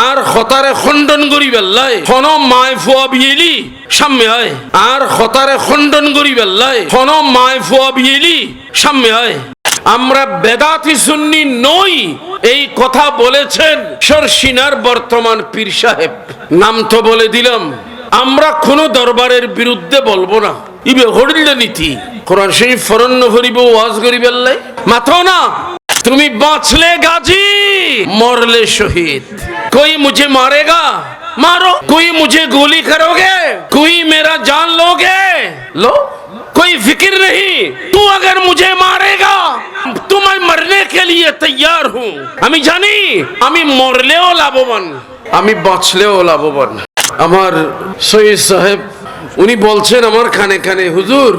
আর হতারে খণ্ডন করি বেল্লাই হন মায় ফুয়া বিয়েলি সামনে হয় আর হতারে খণ্ডন করি বেল্লাই হন মায় ফুয়া বিয়েলি সামনে হয় আমরা বেদাতি সুন্নি নই এই কথা বলেছেন শর্ষিনার বর্তমান পীর সাহেব। নাম তো বলে দিলাম। আমরা কোন দরবারের বিরুদ্ধে বলবো না। ইবে হরিলে নীতি কোরআন শরীফ ফরন করিব ওয়াজ করিবে আল্লাহ মাথো না। তুমি বাঁচলে গাজী মরলে শহীদ। कोई मुझे मारेगा मारो, कोई मुझे गोली करोगे, कोई मेरा जान लोगे लो, कोई फिक्र नहीं। तू अगर मुझे मारेगा तो मैं मरने के लिए तैयार हूँ। আমি জানি আমি মরলেও লাভবান, আমি বাঁচলেও লাভবান। আমার সৈয়দ সাহেব উনি বলছেন আমার কানে কানে, হুজুর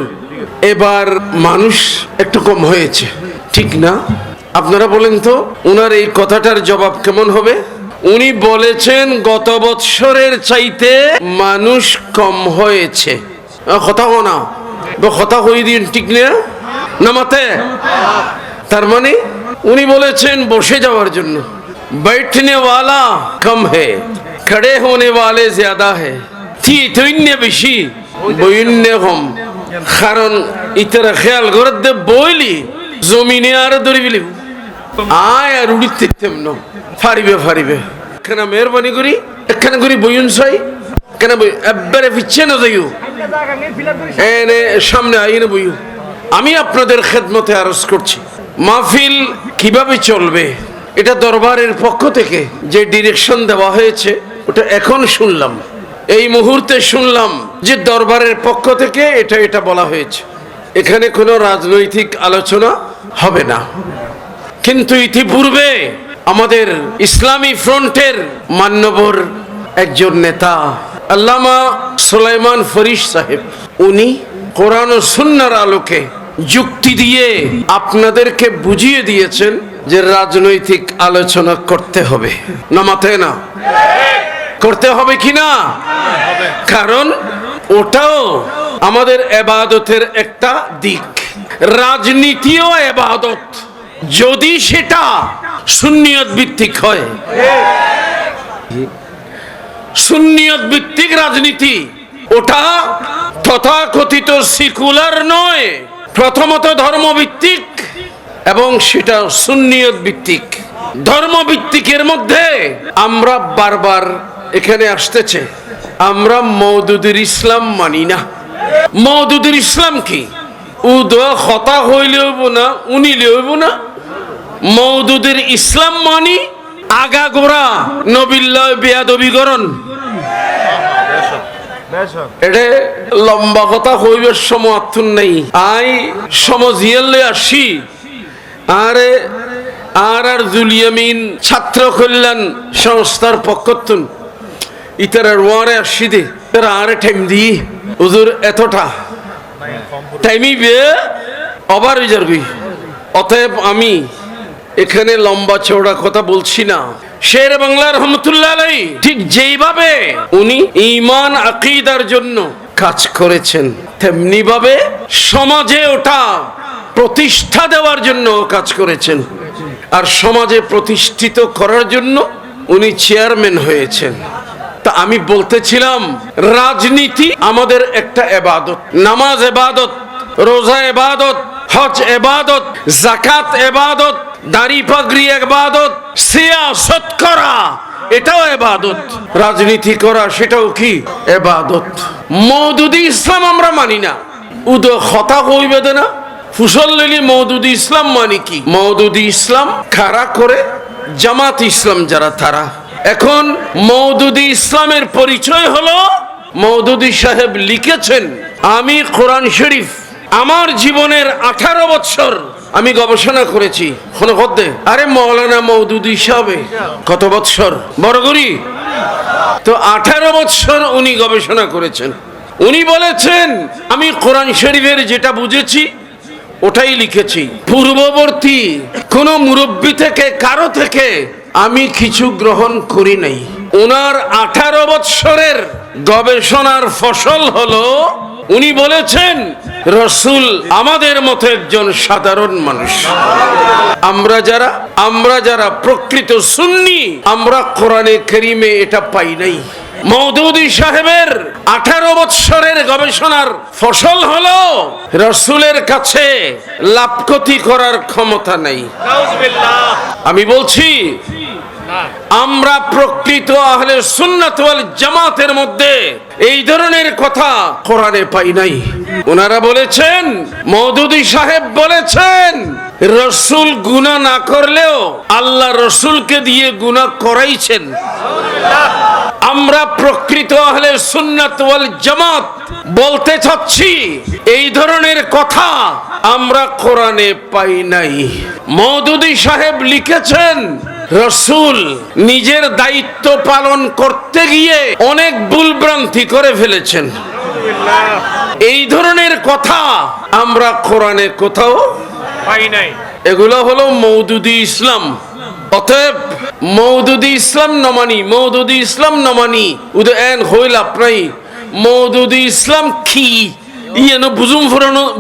এবার মানুষ একটু কম হয়েছে, ঠিক না? আপনারা বলেন তো উনার এই কথাটার জবাব কেমন হবে? উনি বলেছেন গত বৎসরের চাইতে মানুষ কম হয়েছে। কথা হো না কথা হয়ে দিন, ঠিক না? নামাতে তার মানে উনি বলেছেন বসে যাওয়ার জন্য। बैठने वाला कम है, खड़े होने वाले ज्यादा है। थी তৈন্যে বেশি বইন্যে কম। কারণ ইতারা খেয়াল করে দে বইলি জমিনে আর ধরিবিলি আয় আর উড়িতে তেমন ফারিবে ফারিবে। কেন মেহরবানি করি এখানে করি বইন সাই কেন বই একবারে পিছিয়ে না যাইও এনে সামনে আইনে বইও। আমি আপনাদের খেদমতে আরজ করছি মাহফিল কিভাবে চলবে এটা দরবারের পক্ষ থেকে যে ডিরেকশন দেওয়া হয়েছে ওটা এখন শুনলাম, এই মুহূর্তে শুনলাম যে দরবারের পক্ষ থেকে এটা এটা বলা হয়েছে। এখানে কোনো রাজনৈতিক আলোচনা হবে না। কিন্তু ইতিপূর্বে আমাদের ইসলামী ফ্রন্টের মান্যবর একজন নেতা আল্লামা সুলাইমান ফরিদ সাহেব উনি কোরআন ও সুন্নাহর আলোকে যুক্তি দিয়ে আপনাদেরকে বুঝিয়ে দিয়েছেন যে রাজনৈতিক আলোচনা করতে হবে না, মাথায় না করতে হবে কিনা। কারণ ওটাও আমাদের ইবাদতের একটা দিক। রাজনীতিও ইবাদত যদি সেটা সুন্নিয়ত ভিত্তিক হয়। সুন্নিয়ত ভিত্তিক রাজনীতি ওটা তথাকথিত সেকুলার নয়, প্রথমত ধর্মভিত্তিক এবং সেটা সুন্নিয়ত ভিত্তিক। ধর্মভিত্তিকের মধ্যে আমরা বারবার এখানে আসতেছে আমরা মওদুদুল ইসলাম মানি না। মওদুদুল ইসলাম কি উদয় কথা হইলেও না উনিলেও না। মওদুদের ইসলাম মানি আগাগোড়া নবিল্লাহ বেয়াদবিকরণ। এটা লম্বা কথা হইবার সময় আত্মন নেই। আই সমজিয়ালে আসি আরে আর আর জুলিয়ামিন ছাত্র কল্যাণ সংস্থার পক্ষতুন ইতার ওয়ারে আসি দে তারা আরে টাইম দি হুজুর এতটা টাইমই বে আবার রিজার্ভ। অতএব আমি এখানে লম্বা চওড়া কথা বলছি না। শের বাংলা রহমতুল্লাহ আলাইহি ঠিক যেইভাবে উনি ঈমান আকীদার জন্য কাজ করেছেন তেমনি ভাবে সমাজে ওটা প্রতিষ্ঠা দেওয়ার জন্য কাজ করেছেন। আর সমাজে প্রতিষ্ঠিত করার জন্য উনি চেয়ারম্যান হয়েছেন। তা আমি বলতেছিলাম রাজনীতি আমাদের একটা ইবাদত। নামাজ ইবাদত, রোজা ইবাদত, হজ ইবাদত, যাকাত ইবাদত, দাড়ি পাগড়ি ইবাদত, সিয়াসত করা এটাও ইবাদত, রাজনীতি করা সেটাও কি ইবাদত। মওদুদি ইসলাম আমরা মানি না। উদ কথা কইবে না ফুসল লইলি মওদুদি ইসলাম মানে কি? মওদুদি ইসলাম খাড়া করে জামাত ইসলাম যারা তারা। এখন মওদুদি ইসলামের পরিচয় হলো মওদুদি সাহেব লিখেছেন আমি কোরআন শরীফ আমার জীবনের 18 বছর আমি গবেষণা করেছি। আরে মৌলানা মওদুদি সাহেব কত বছর বড় করি তো 18 বছর উনি গবেষণা করেছেন। উনি বলেছেন আমি কোরআন শরীফের যেটা বুঝেছি ওটাই লিখেছি। পূর্ববর্তী কোন মুরব্বী থেকে কারো থেকে আমি কিছু গ্রহণ করি নাই। ওনার 18 বছরের গবেষণার ফসল হলো উনি বলেছেন রাসূল আমাদের মতো একজন সাধারণ মানুষ। আমরা যারা প্রকৃত সুন্নি, আমরা কোরআনে কারীমে এটা পাই নাই। মওদুদী সাহেবের 18 বৎসরের গবেষণার ফসল হলো রাসূলের কাছে লাভ ক্ষতি করার ক্ষমতা নাই। আমি বলছি আমরা প্রকৃত আহলে সুন্নাত ওয়াল জামাতের মধ্যে এই ধরনের কথা কোরআনে পাই নাই। ওনারা বলেছেন, মওদুদী সাহেব বলেছেন, রাসূল গুনাহ না করলেও আল্লাহ রাসূলকে দিয়ে গুনাহ করাইছেন। আমরা প্রকৃত আহলে সুন্নাত ওয়াল জামাত বলতে চাচ্ছি এই ধরনের কথা আমরা কোরআনে পাই নাই। মওদুদী সাহেব লিখেছেন, রাসূল নিজের দায়িত্ব পালন করতে গিয়ে অনেক ভুলভ্রান্তি করে ফেলেছেন। এই ধরনের কথা আমরা কোরআনে কোথাও পাই নাই। এগুলো হলো মওদুদী ইসলাম। অতএব মওদুদী ইসলাম নমানি উদয়ন হইল আপনাই মওদুদী ইসলাম কি ইয়েনো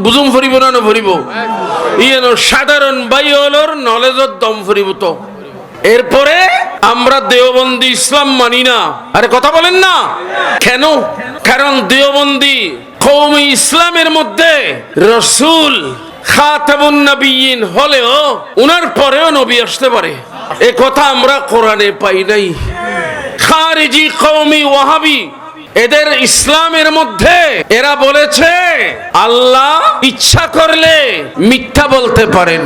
বুজুম ফরিব না ভরিব ইয়েনো সাধারণ বাইওলর নলেজত দম ফরিব। তো এরপরে আমরা দেওবন্দি ইসলাম মানি না। আরে কথা বলেন না কেন? কারণ দেওবন্দি কওমি ইসলামের মধ্যে রাসূল খাতামুন নবিয়্যিন হলেও উনার পরেও নবী আসতে পারে, এ কথা আমরা কোরআনে পাই নাই। খারিজি কওমি ওয়াহাবি এদের ইসলামের মধ্যে এরা বলেছে আল্লাহ ইচ্ছা করলে মিথ্যা বলতে পারেন।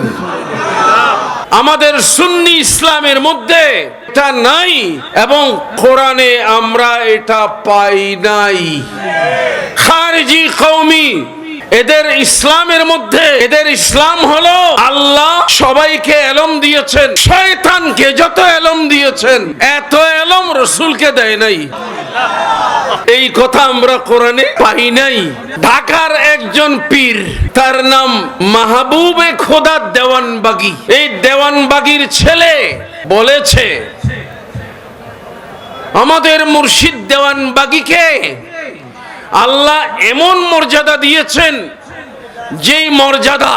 আমাদের সুন্নি ইসলামের মধ্যে এটা নাই এবং কোরআনে আমরা এটা পাই নাই। খারিজি কওমি এদের ইসলামের মধ্যে এদের ইসলাম হলো আল্লাহ সবাইকে এলম দিয়েছেন, শয়তানকে যত এলম দিয়েছেন এত এলম রাসূলকে দেয় নাই। এই কথা আমরা কোরআনে পাই নাই। ঢাকার একজন পীর, তার নাম মাহবুবে খোদা দেওয়ানবাগী, এই দেওয়ানবাগীর ছেলে বলেছে আমাদের মুর্শিদ দেওয়ানবাগীকে আল্লাহ এমন মর্যাদা দিয়েছেন যেই মর্যাদা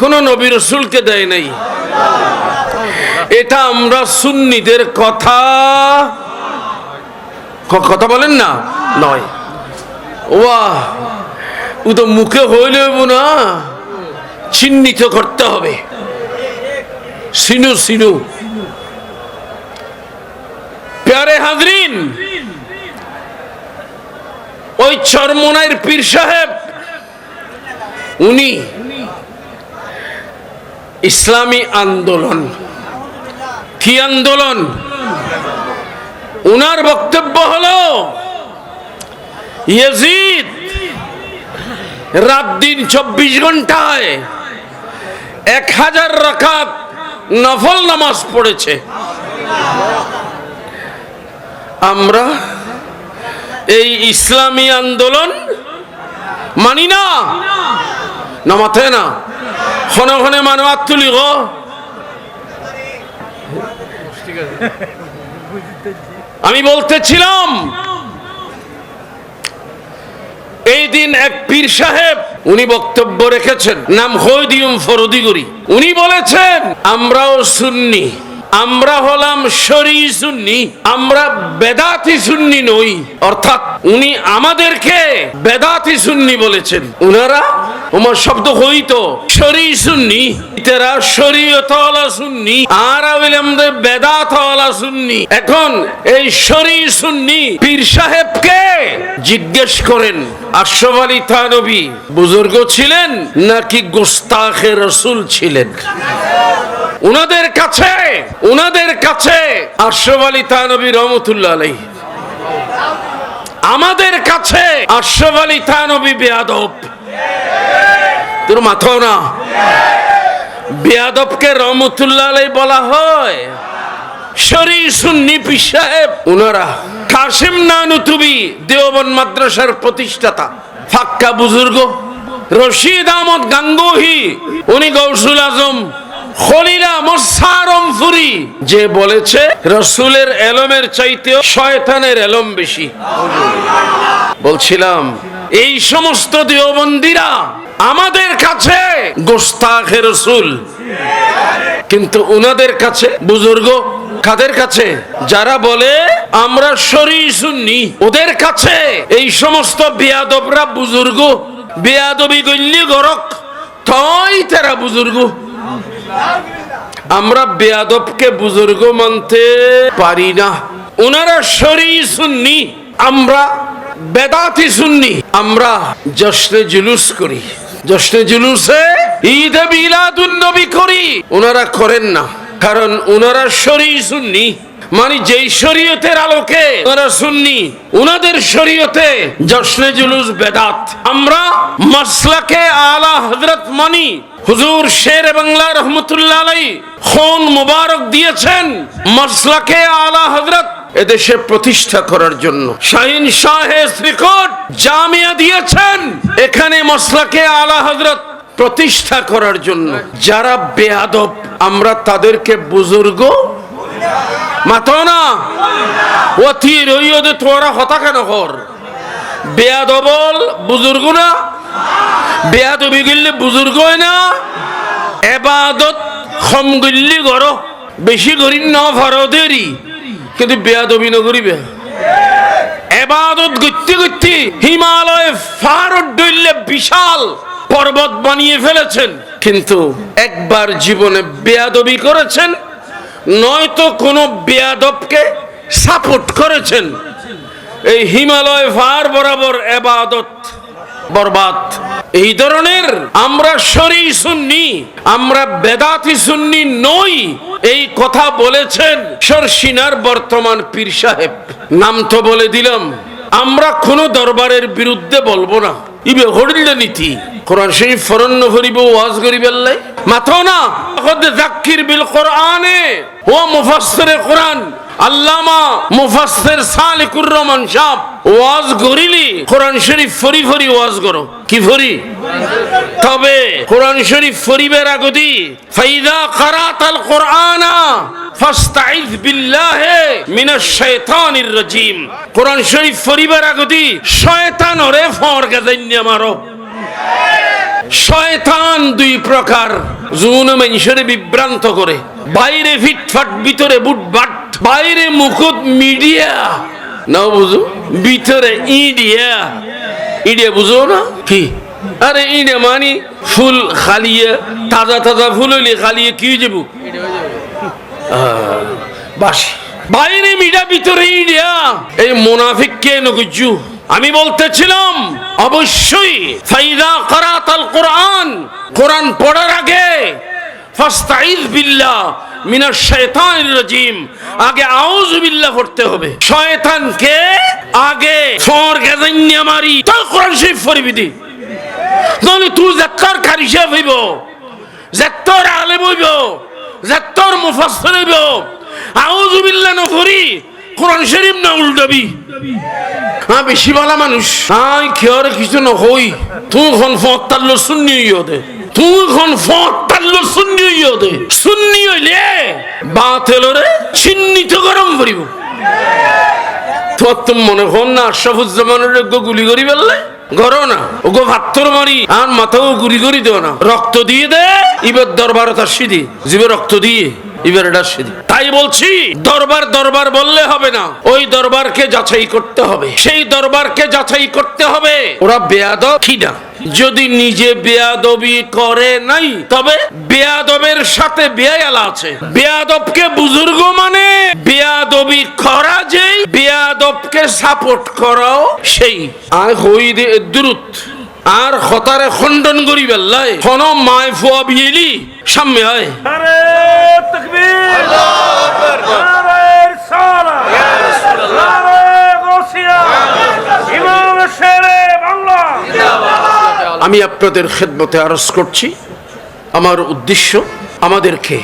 কোন নবী রাসূলকে দেয় নাই। এটা আমরা সুন্নিদের কথা বলেন না নয়। ওয়াহ ও তো মুখে হইলে না, চিহ্নিত করতে হবে। সিনু প্যারে হাজরিন, ওই চরমোনাইর পীর সাহেব উনি ইসলামী আন্দোলন, কি আন্দোলন? উনার বক্তব্য হলো ইয়াজিদ রাত দিন 24 ঘন্টায় 1000 রাকাত নফল নামাজ পড়েছে। আমরা এই ইসলামী আন্দোলন মানি না, মাথে না ক্ষণে ক্ষণে মানবাত তুলি গো। আমি বলতেছিলাম এই দিন এক পীর সাহেব উনি বক্তব্য রেখেছেন, নাম হইদিউম ফরদিগুরি। উনি বলেছেন আমরাও সুন্নি, আমরা হলাম শরঈ সুন্নি, আমরা বেদাতি সুন্নি নই। অর্থাৎ উনি আমাদেরকে বেদাতি সুন্নি বলেছেন। উনারা ওমর শব্দ হইতো শরঈ সুন্নি, তেরা শরীয়ত ওয়ালা সুন্নি, আর আমাদের বেদাত ওয়ালা সুন্নি। এখন এই শরঈ সুন্নি পীর সাহেবকে জিজ্ঞেস করেন আশরাফ আলী থানভী বুজুর্গ ছিলেন নাকি গোস্তাখে রাসূল ছিলেন? উনাদের কাছে আশরাফ আলী থানভী রহমতুল্লাহ আলাইহি, আমাদের কাছে আশরাফ আলী থানভী বেয়াদব। তোর মাথাও না, বেয়াদবকে রহমতুল্লাহ আলাইহি বলা হয়। শরঈ সুন্নি পীর সাহেব উনারা কাসিম নানুতুবি দেওবন্দ মাদ্রাসার প্রতিষ্ঠাতা, ফাক্কা বুজুর্গ। রশিদ আহমদ গাঙ্গুহি উনি গৌসুল আজম, খলিলা মোসারমপুরি যে বলেছে রাসূলের এলমের চাইতে শয়তানের এলম বেশি। বলছিলাম এই সমস্ত দেওবন্দিরা আমাদের কাছে গোস্তাখে রাসূল, কিন্তু উনাদের কাছে বুজুর্গ। কাদের কাছে? যারা বলে আমরা শরী সুন্নি, ওদের কাছে এই সমস্ত বেয়াদবরা বুজুর্গ। বেয়াদবি গল্লি গরক তাই তারা বুজুর্গ। আমরা বেয়াদবকে বুজুর্গ মানতে পারি না। ওনারা শরী সুন্নি, আমরা বেদাতি সুন্নি। আমরা জশ্নে জুলুস করি, জশ্নে জুলুসে ঈদে মিলাদুন নবী করি, ওনারা করেন না। কারণ ওনারা শরী সুন্নি, মানে যেই শরীয়তের আলোকে ওনারা সুন্নি, ওনাদের শরীয়তে জশ্নে জুলুস বেদাত। আমরা মাসলাকে আলা হযরত মানি। হুজুর শের বাংলা রহমতুল্লাহ আলাইহি খুন মুবারক দিয়েছেন মাসলাকে আলা হযরত এদেশে প্রতিষ্ঠা করার জন্য। শাহিন শাহে শ্রীকোট জামিয়া দিয়েছেন এখানে মাসলাকে আলা হযরত প্রতিষ্ঠা করার জন্য। যারা বেয়াদব আমরা তাদেরকে বুজুর্গ মাতো না। অতি রইয়দে তোরা হতা কেন কর? বেয়াদবল বুজুর্গ না? বেয়াদবি গিল্লে বুজুর্গ হয় না? এবাদত কম গিল্লি গর, বেশি করি না ফরদেরই, কিন্তু বেয়াদবি নগরিবে। এবাদত গতি গতি হিমালয় ফারত ডইলে বিশাল পর্বত বানিয়ে ফেলেছেন, কিন্তু একবার জীবনে বেয়াদবি করেছেন, নয়তো কোনো বেয়াদবকে সাপোর্ট করেছেন, এই হিমালয় ফার বরাবর এবাদত বরবাদ। এই ধরনের আমরা শরী সুন্নি, আমরা বেদাতি সুন্নি নই, এই কথা বলেছেন শর্ষিনার বর্তমান পীর সাহেব। নাম তো বলে দিলাম। আমরা কোনো দরবারের বিরুদ্ধে বলবো না। ইবে হরিলে নীতি কোরআন শরীফ ফরন্ন করিব, ওয়াজ করিব আল্লাহ মাথো না। খোদ যাক্কির বিল কোরআনে ও মুফাসসিরে কোরআন আল্লামা মুফাসসির সালিকুর রহমান সাহেব ওয়াজ করিলি কোরআন শরীফ ফরি ফরি ওয়াজ করো। কি ফরি? তবে কোরআন শরীফ ফরিবের আগদি ফাইদা কারাতাল কোরআনা ফাস্তাইজ বিল্লাহি মিনাশ শাইতানির রাজিম। কোরআন শরীফ ফরিবের আগদি শয়তানরে ফরগা জান্না মারো। শয়তান দুই প্রকার, জুন মানুষের বিভ্রান্ত করে, বাইরে ফিটফাট ভিতরে বুটবাট, বাইরে মুকুট মিডিয়া না বুঝো, ভিতরে ইডিয়া। ইডিয়া বুঝো না কি? আরে ইডিয়া মানি ফুল খালিয়ে, তাজা তাজা ফুল হইলে খালিয়ে কি যাব বাসি, বাইরে মিডিয়া ভিতরে ইডিয়া। এই মুনাফিক কে নগুজু। আমি বলতেছিলাম অবশ্যই ফাইদা কারাতাল কোরআন, কোরআন পড়ার আগে ফাস্তাইজ বিল্লাহ মিনাশ শাইতানির রাজিম, আগে আউযু বিল্লাহ পড়তে হবে। শয়তানকে আগে ফর গাজান্না মারি তো কোরআন শরীফ পড়বি দি, নলে তুই যাত্তর কারিশা হইব, যাত্তর আলেম হইব, যাত্তর মুফাসসির হইব, আউযু বিল্লাহ না পড়ি কোরআন শরীফ না উল্টাবি। হ্যাঁ বেশি ভালো মানুষ আই খেয়ার কিছু নহই, তুই খন ফতাল্লো সুন্নি হইও দে, তুই খন ফতাল্লো সুন্নি হইও দে। সুন্নি হইলে বাতিলরে চিহ্নিত গরম করিব। তোর তো মনে হন না আশরাফুজ্জামানের গুলি করি ফেললে গরো না, ওগো ভাত্তর মারি আর মাথাও গুলি করি দেও না, রক্ত দিয়ে দে। এবার দরবারত আসি দি জীবে রক্ত দিয়ে এবার এটা সিদ্ধি। তাই বলছি দরবার দরবার বললে হবে না, ওই দরবারকে যাচাই করতে হবে, সেই দরবারকে যাচাই করতে হবে ওরা বেয়াদব কিনা। যদি নিজে বেয়াদবি করে নাই তবে বেয়াদবের সাথে বেয়ালা আছে। বেয়াদবকে বুজুর্গ মানে বেয়াদবি করা, যেই বেয়াদবকে সাপোর্ট করাও সেই। আর হই দে দ্রুত আর হতারে খণ্ডন করি বেল্লাই কোন মায় ফুয়া বিয়েলি সামনে হয়। নারে তাকবীর, আল্লাহু আকবার, নারে রিসালাত, ইয়া রাসূলুল্লাহ, নারে গাউসিয়া, ইমাম শেরে বাংলা জিন্দাবাদ। আমি আপনাদের খেদমতে আরজ করছি, আমার উদ্দেশ্য আমাদেরকে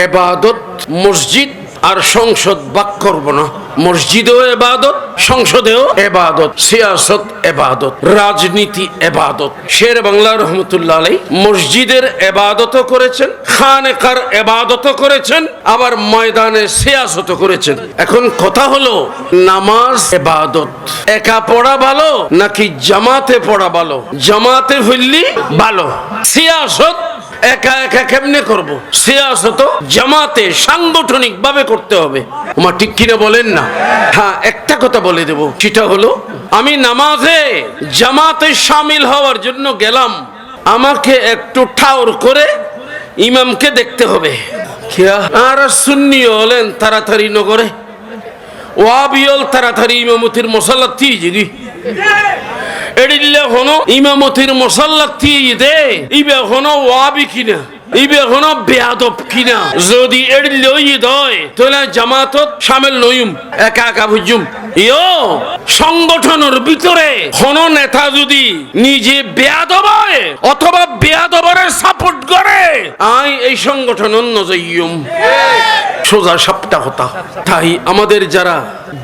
ইবাদত, মসজিদ আর সংসদ বাক করব না। মসজিদেও ইবাদত, সংসদেও ইবাদত, সিয়াসত ইবাদত, রাজনীতি ইবাদত। শের বাংলা রহমতুল্লাহ আলাইহি মসজিদের ইবাদতও করেছেন, খানেকার ইবাদতও করেছেন, আবার ময়দানে সিয়াসতও করেছেন। এখন কথা হলো, নামাজ ইবাদত একা পড়া ভালো নাকি জামাতে পড়া ভালো? জামাতে হইলি ভালো। সিয়াসত একা একা কেমনে করব? সিয়াসত জামাতে সাংগঠনিক ভাবে করতে হবে। আমার ঠিক কিনা বলেন না? হ্যাঁ, একটা কথা বলে দেব, সেটা হলো আমি নামাজে জামাতে শামিল হওয়ার জন্য গেলাম, আমাকে একটু ঠাউর করে ইমামকে দেখতে হবে। আর সুন্নি হলেন তাড়াতাড়ি নগরে, ওয়াবিয়ল তাড়াতাড়ি ইমামতির মশাল্লাতি জিগি এডিল্লে হনো ইমামতির মশাল্লাতি দে ইবে হনো ওয়াবি কিনা, ইবে হনো বেয়াদব কিনা। যদি এডিল্লে ইদ হয় তাহলে জামাতত শামিল নইম, একা একা বুঝুম। ইয়ো সংগঠনের ভিতরে হনো নেতা যদি নিজে বেয়াদব হয় অথবা বেয়াদবের সাপোর্ট করে, আই এই সংগঠন নজইয়ুম। সোজা সাপটা কথা। তাই আমাদের যারা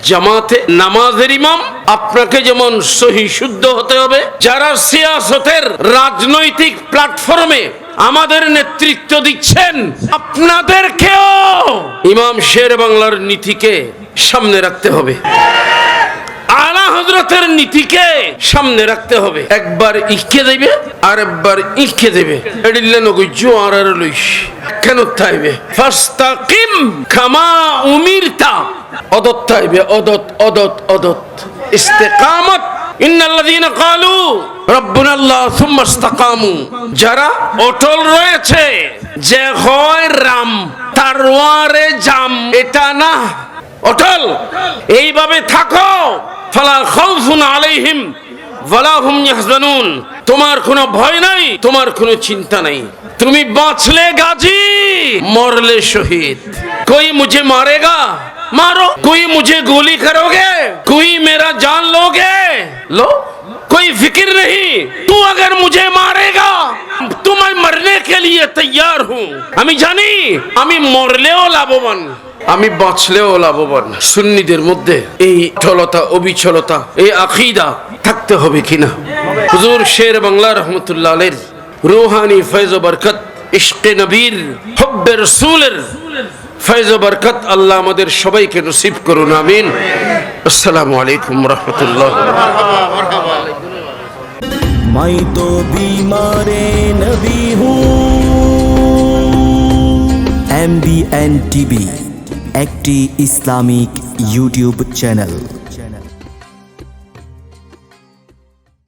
জামাতে নামাজের ইমাম, আপনাকে যেমন সহি শুদ্ধ হতে হবে, যারা সিয়াসতের রাজনৈতিক প্ল্যাটফর্মে আমাদের নেতৃত্ব দিচ্ছেন, আপনাদেরকেও ইমাম শের বাংলার নীতিকে সামনে রাখতে হবে, আলা হযরতের নীতিকে সামনে রাখতে হবে। একবার ইকে দেবে আর একবার ইকে দেবে, এডিল্লে নগজ্জু আর লইস কেন তাইবে ফাস্তাকিম কামা উমিরতা, অদত তাইবে, অদত অদত অদত ইস্তিকামত। ইন্নাল্লাযীনা ক্বালু রাব্বুনা আল্লাহ সুম্মা ইসতাকামু, যারা অটল রয়েছে, যে হয় রাম তারওয়ারে জাম, এটা না অটল, এইভাবে থাকো। ফালা খাউফুন আলাইহিম ওয়ালা হুম ইয়াহজানুন, তোমার কোনো ভয় নাই, তোমার কোনো চিন্তা নাই। তুমি বাঁচলে গাজী, মরলে শহীদ। कोई मुझे मारेगा मारो, कोई मुझे गोली करोगे, कोई मेरा जान लोगे लो, कोई फिक्र नहीं। तू अगर मुझे मारेगा तो मैं मरने के लिए तैयार हूँ। আমি জানি আমি মরলেও লাভবান, আমি বাঁচলেও লাভবান। সুন্নিদের মধ্যে এই চলতা অবিচলতা, এই আকীদা থাকতে হবে কিনা? হুজুর শের বাংলা রহমতুল্লাহ আলাইহির রূহানি ফয়জ ও বরকত, ইশকে নবীর, হুব্বে রাসূলের ফয়জ ও বরকত আল্লাহ আমাদের সবাইকে নসিব করুন, আমিন। আসসালামু আলাইকুম রাহমাতুল্লাহ। मैं तो बीमारे नबी हूँ। MBN TV একটি ইসলামিক ইউটিউব চ্যানেল।